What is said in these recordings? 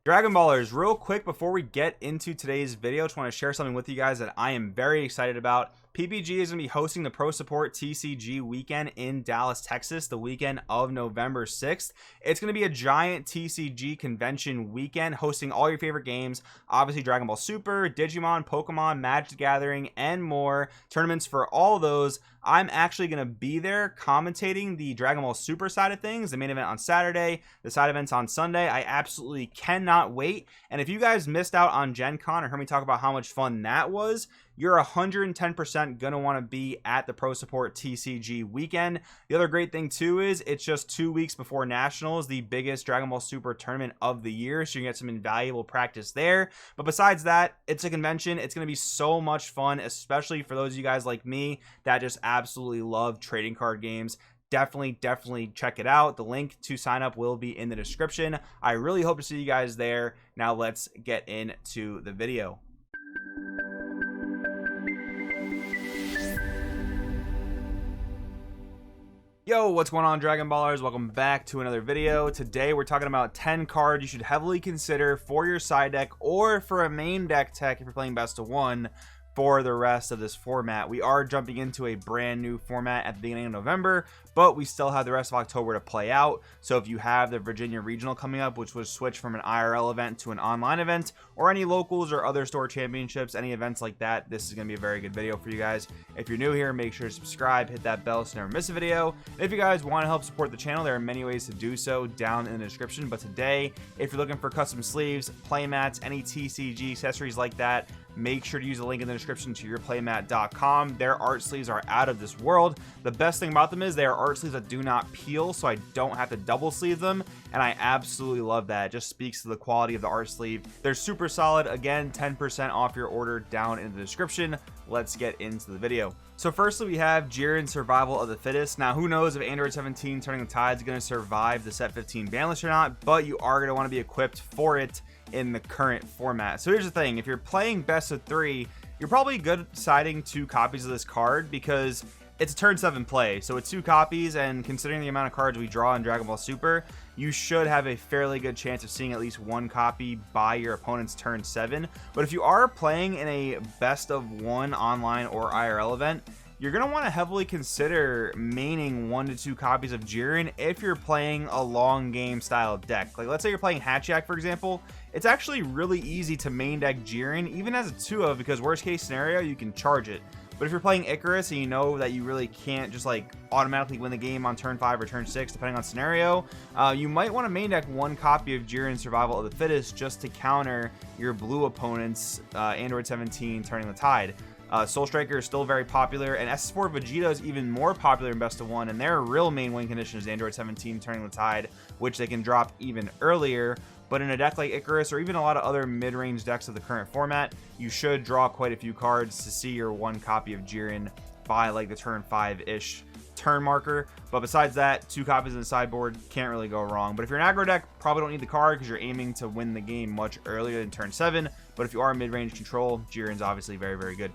Dragon Ballers, real quick before we get into today's video, just want to share something with you guys that I am very excited about. PPG is going to be hosting the Pro Support TCG weekend in Dallas, Texas, the weekend of November 6th. It's going to be a giant TCG convention weekend hosting all your favorite games, obviously Dragon Ball Super, Digimon, Pokemon, Magic the Gathering, and more. Tournaments for all those. I'm actually going to be there commentating the Dragon Ball Super side of things, the main event on Saturday, the side events on Sunday. I absolutely cannot wait. And if you guys missed out on Gen Con or heard me talk about how much fun that was, you're 110% going to want to be at the Pro Support TCG weekend. The other great thing too is it's just 2 weeks before Nationals, the biggest Dragon Ball Super tournament of the year, so you can get some invaluable practice there. But besides that, it's a convention. It's going to be so much fun, especially for those of you guys like me that just absolutely love trading card games. Definitely check it out. The link to sign up will be in the description. I really hope to see you guys there. Now let's get into the video. Yo, what's going on, Dragon Ballers? Welcome back to another video. Today we're talking about 10 cards you should heavily consider for your side deck or for a main deck tech if you're playing best of one for the rest of this format. We are jumping into a brand new format at the beginning of November, but we still have the rest of October to play out. So if you have the Virginia Regional coming up, which was switched from an IRL event to an online event, or any locals or other store championships, any events like that, this is going to be a very good video for you guys. If you're new here, make sure to subscribe, hit that bell so you never miss a video. And if you guys want to help support the channel, there are many ways to do so down in the description. But today, if you're looking for custom sleeves, play mats, any TCG accessories like that, make sure to use the link in the description to yourplaymat.com. Their art sleeves are out of this world. The best thing about them is they are art sleeves that do not peel, so I don't have to double sleeve them, and I absolutely love that. It just speaks to the quality of the art sleeve. They're super solid. Again, 10% off your order down in the description. Let's get into the video. So firstly, we have Jiren, Survival of the Fittest. Now, who knows if Android 17 Turning the Tide is going to survive the Set 15 ban list or not, but you are going to want to be equipped for it in the current format. So here's the thing, if you're playing best of 3, you're probably good siding 2 copies of this card because it's a turn 7 play, so it's 2 copies, and considering the amount of cards we draw in Dragon Ball Super, you should have a fairly good chance of seeing at least 1 copy by your opponent's turn 7. But if you are playing in a best of 1 online or IRL event, you're going to want to heavily consider maining 1 to 2 copies of Jiren if you're playing a long game style deck. Like, let's say you're playing Hatchiyak, for example. It's actually really easy to main deck Jiren, even as a 2-of, because worst case scenario, you can charge it. But if you're playing Icarus and you know that you really can't just like automatically win the game on turn 5 or turn 6, depending on scenario, you might want to main deck 1 copy of Jiren Survival of the Fittest just to counter your blue opponent's Android 17 Turning the Tide. Soul Striker is still very popular, and SS4 Vegeta is even more popular in best of 1, and their real main win condition is Android 17 Turning the Tide, which they can drop even earlier. But in a deck like Icarus, or even a lot of other mid-range decks of the current format, you should draw quite a few cards to see your 1 copy of Jiren by like the turn 5-ish turn marker. But besides that, 2 copies in the sideboard, can't really go wrong. But if you're an aggro deck, probably don't need the card because you're aiming to win the game much earlier than turn 7. But if you are mid-range control, Jiren's obviously very good.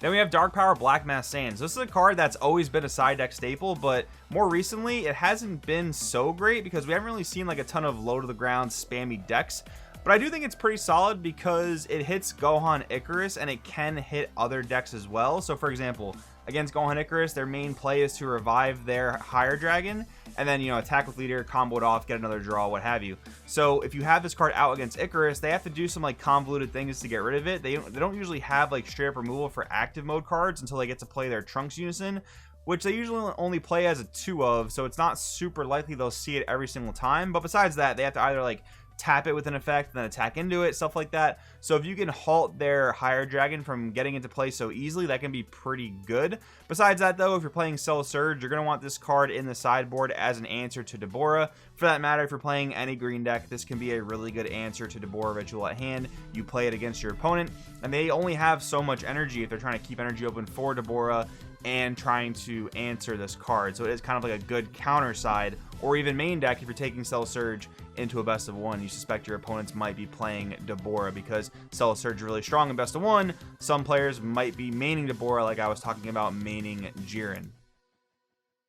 Then we have Dark Power Black Mass Sands. This is a card that's always been a side deck staple, but more recently it hasn't been so great because we haven't really seen like a ton of low to the ground spammy decks. But I do think it's pretty solid because it hits Gohan Icarus and it can hit other decks as well. So for example, against Gohan Icarus, their main play is to revive their higher dragon and then, you know, attack with leader, combo it off, get another draw, what have you. So if you have this card out against Icarus, they have to do some like convoluted things to get rid of it. They don't usually have like straight up removal for active mode cards until they get to play their Trunks Unison, which they usually only play as a 2-of, so it's not super likely they'll see it every single time. But besides that, they have to either like tap it with an effect, then attack into it, stuff like that. So if you can halt their higher dragon from getting into play so easily, that can be pretty good. Besides that though, if you're playing Cell Surge, you're going to want this card in the sideboard as an answer to Borah. For that matter, if you're playing any green deck, this can be a really good answer to Borah Ritual at hand. You play it against your opponent, and they only have so much energy if they're trying to keep energy open for Borah and trying to answer this card. So it is kind of like a good counter side, or even main deck if you're taking Cell Surge into a best of 1. You suspect your opponents might be playing Borah because Cell Surge is really strong in best of 1. Some players might be maining Borah like I was talking about maining Jiren.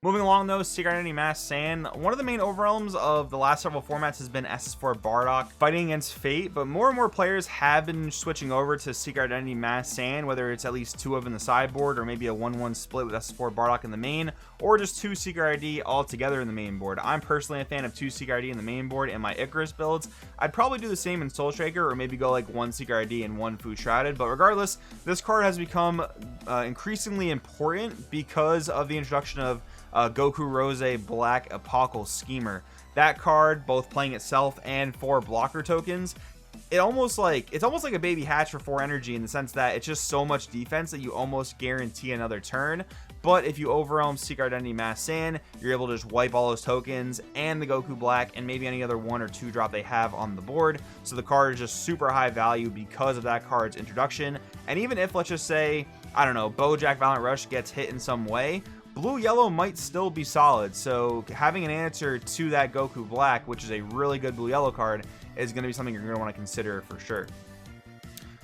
Moving along though, Secret Identity Masked Sand. One of the main overwhelms of the last several formats has been SS4 Bardock fighting against Fate, but more and more players have been switching over to Secret Identity Masked Sand, whether it's at least 2 of in the sideboard or maybe a 1-1 split with SS4 Bardock in the main, or just 2 Secret ID all together in the main board. I'm personally a fan of 2 Secret ID in the main board in my Icarus builds. I'd probably do the same in Soul Striker, or maybe go like 1 Secret ID and 1 Food Shrouded, but regardless, this card has become increasingly important because of the introduction of Goku Rose Black Apocal Schemer. That card, both playing itself and 4 blocker tokens, it's almost like a baby hatch for 4 energy, in the sense that it's just so much defense that you almost guarantee another turn. But if you overwhelm Secret Identity Masked Sand, you're able to just wipe all those tokens and the Goku Black and maybe any other 1 or 2 drop they have on the board. So the card is just super high value because of that card's introduction. And even if, let's just say, I don't know, Bojack Violent Rush gets hit in some way, blue yellow might still be solid. So having an answer to that Goku Black, which is a really good blue yellow card, is going to be something you're going to want to consider for sure.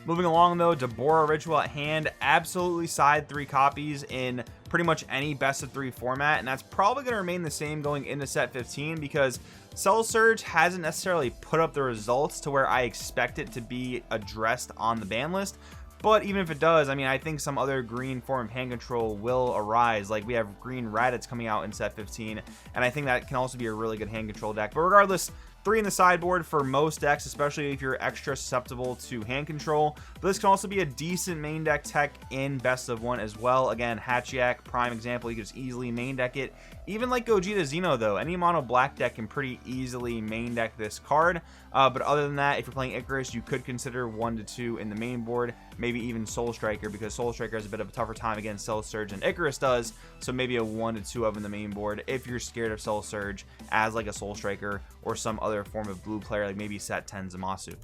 Moving along though, Borah Ritual at hand. Absolutely side 3 copies in pretty much any best of 3 format, and that's probably going to remain the same going into set 15, because Cell Surge hasn't necessarily put up the results to where I expect it to be addressed on the ban list. But even if it does, I mean, I think some other green form of hand control will arise. Like, we have green Raditz coming out in set 15, and I think that can also be a really good hand control deck. But regardless, 3 in the sideboard for most decks, especially if you're extra susceptible to hand control. But this can also be a decent main deck tech in best of 1 as well. Again, Hatchiyak, prime example, you can just easily main deck it. Even like Gogeta Xeno though, any mono black deck can pretty easily main deck this card. But other than that, if you're playing Icarus, you could consider 1 to 2 in the main board, maybe even Soul Striker, because Soul Striker has a bit of a tougher time against Cell Surge than Icarus does. So maybe a 1 to 2 of in the main board if you're scared of Cell Surge as like a Soul Striker or some other form of blue player, like maybe set 10 Zamasu.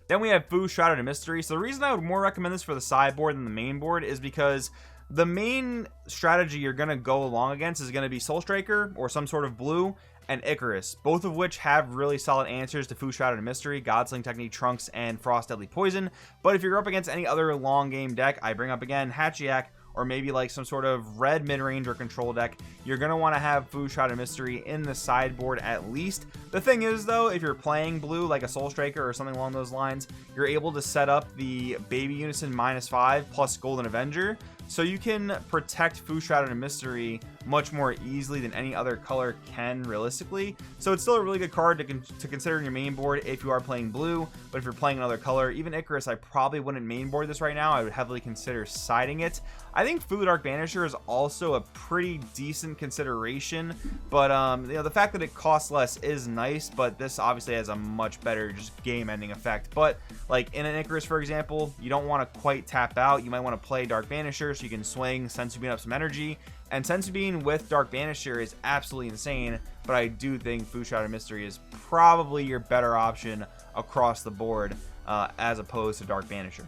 Then we have Food Shrouded in Mystery. So the reason I would more recommend this for the sideboard than the main board is because the main strategy you're going to go along against is going to be Soul Striker or some sort of blue, and Icarus, both of which have really solid answers to Food Shrouded in Mystery, Godsling Technique, Trunks, and Frost Deadly Poison. But if you're up against any other long game deck, I bring up again Hatchiyak, or maybe like some sort of red mid-range or control deck, you're going to want to have Food Shrouded in Mystery in the sideboard at least. The thing is though, if you're playing blue like a Soul Striker or something along those lines, you're able to set up the Baby Unison -5 plus Golden Avenger, so you can protect Food Shrouded in Mystery much more easily than any other color can realistically. So it's still a really good card to consider in your main board if you are playing blue. But if you're playing another color, even Icarus, I probably wouldn't main board this right now. I would heavily consider siding it. I think Food Dark Banisher is also a pretty decent consideration, but you know, the fact that it costs less is nice, but this obviously has a much better just game-ending effect. But like in an Icarus, for example, you don't want to quite tap out. You might want to play Dark Banisher so you can swing, Senzu Bean up some energy. And Senzu Bean with Dark Banisher is absolutely insane, but I do think Food Shrouded Mystery is probably your better option across the board as opposed to Dark Banisher.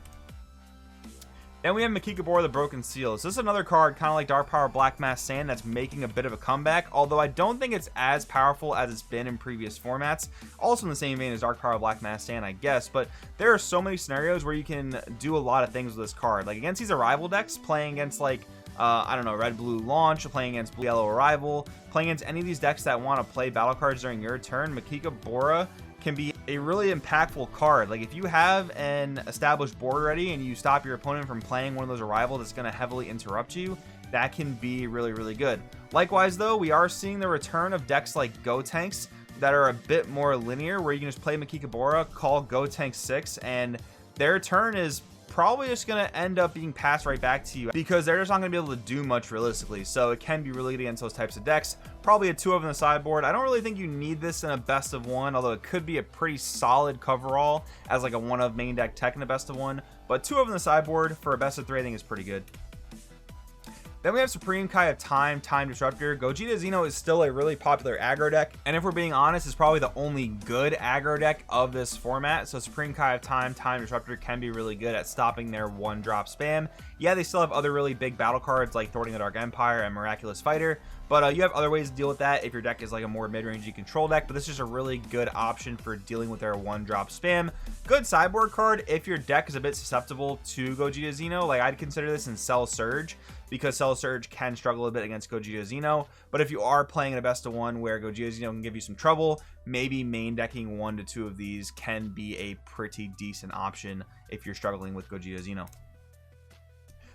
Then we have Makikabor, the Broken Seals. This is another card, kind of like Dark Power Black Masked Sand, that's making a bit of a comeback, although I don't think it's as powerful as it's been in previous formats. Also in the same vein as Dark Power Black Masked Sand, I guess, but there are so many scenarios where you can do a lot of things with this card. Like against these Arrival decks, playing against like I don't know, Red Blue Launch, playing against Blue Yellow Arrival, playing against any of these decks that want to play battle cards during your turn, Makikabor can be a really impactful card. Like if you have an established board ready and you stop your opponent from playing one of those Arrival that's going to heavily interrupt you, that can be really, really good. Likewise though, we are seeing the return of decks like Go Tanks that are a bit more linear, where you can just play Makikabor, call Go Tank 6, and their turn is probably just going to end up being passed right back to you because they're just not going to be able to do much realistically. So it can be really good against those types of decks. Probably a 2 of in the sideboard. I don't really think you need this in a best of 1, although it could be a pretty solid coverall as like a 1 of main deck tech in a best of 1. But 2 of in the sideboard for a best of 3 I think is pretty good. Then we have Supreme Kai of Time Disruptor. Gogeta Xeno is still a really popular aggro deck, and if we're being honest, it's probably the only good aggro deck of this format. So Supreme Kai of Time Disruptor can be really good at stopping their 1-drop spam. Yeah, they still have other really big battle cards like Thwarting the Dark Empire and Miraculous Fighter, but you have other ways to deal with that if your deck is like a more mid-rangey control deck. But this is a really good option for dealing with their 1-drop spam. Good sideboard card if your deck is a bit susceptible to Gogeta Xeno. Like I'd consider this in Cell Surge, because Cell Surge can struggle a bit against Gogeta Xeno. But if you are playing in a best of one where Gogeta Xeno can give you some trouble, maybe main decking 1 to 2 of these can be a pretty decent option if you're struggling with Gogeta Xeno.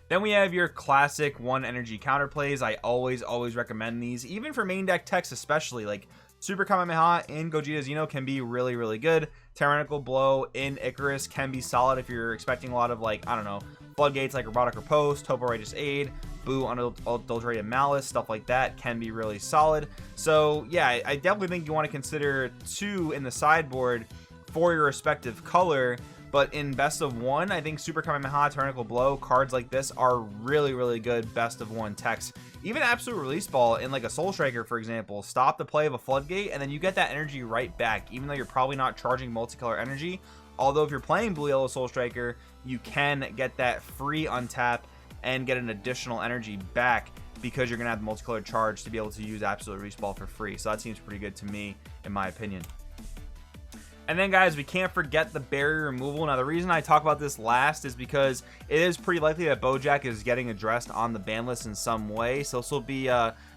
Then we have your classic 1 energy counterplays. I always recommend these, even for main deck techs especially. Like Super Kamehameha in Gogeta Xeno can be really good. Tyrannical Blow in Icarus can be solid if you're expecting a lot of, like, I don't know, floodgates like Robotic Riposte, Topo Righteous Aid, Boo Unadulterated Malice, stuff like that can be really solid. So yeah, I definitely think you want to consider 2 in the sideboard for your respective color. But in best of 1, I think Super Kamehameha, Tyrannical Blow, cards like this are really good best of 1 techs. Even Absolute Release Ball in like a Soul Striker, for example, stop the play of a Floodgate, and then you get that energy right back, even though you're probably not charging multicolor energy. Although if you're playing Blue Yellow Soul Striker, you can get that free untap and get an additional energy back because you're going to have the multicolor charge to be able to use Absolute Release Ball for free. So that seems pretty good to me, in my opinion. And then guys, we can't forget the barrier removal. Now the reason I talk about this last is because it is pretty likely that Bojack is getting addressed on the ban list in some way, so this will be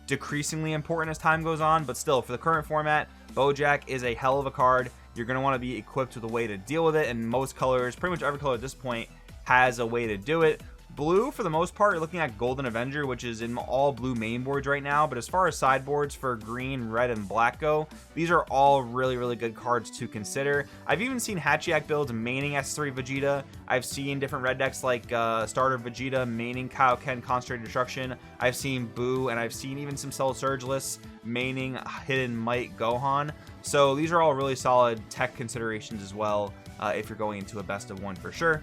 decreasingly important as time goes on. But still, for the current format, Bojack is a hell of a card. You're going to want to be equipped with a way to deal with it, and most colors, pretty much every color at this point, has a way to do it. Blue, for the most part, you're looking at Golden Avenger, which is in all blue main boards right now. But as far as sideboards for green, red, and black go, these are all really good cards to consider. I've even seen Hachiyak builds maining S3 Vegeta. I've seen different red decks like Starter Vegeta maining Kaioken Concentrated Destruction. I've seen Boo, and I've seen even some Cell Surge lists maining Hidden Might Gohan. So these are all really solid tech considerations as well if you're going into a best of 1 for sure.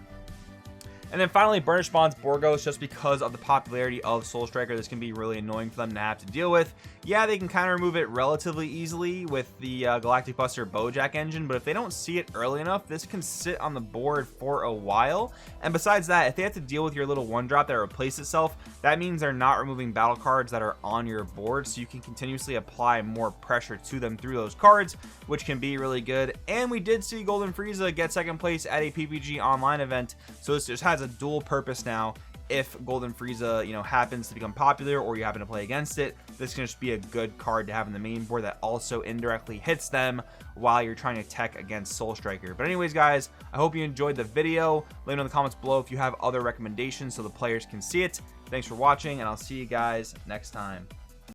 And then finally, Burnished Bonds Borgos, just because of the popularity of Soul Striker, this can be really annoying for them to have to deal with. Yeah, they can kind of remove it relatively easily with the Galactic Buster Bojack engine, but if they don't see it early enough, this can sit on the board for a while. And besides that, if they have to deal with your little 1-drop that replaces itself, that means they're not removing battle cards that are on your board, so you can continuously apply more pressure to them through those cards, which can be really good. And we did see Golden Frieza get 2nd place at a PPG online event, so this just has a dual purpose now. If Golden Frieza, you know, happens to become popular or you happen to play against it, this can just be a good card to have in the main board that also indirectly hits them while you're trying to tech against Soul Striker. But anyways, guys, I hope you enjoyed the video. Let me know in the comments below if you have other recommendations so the players can see it. Thanks for watching, and I'll see you guys next time.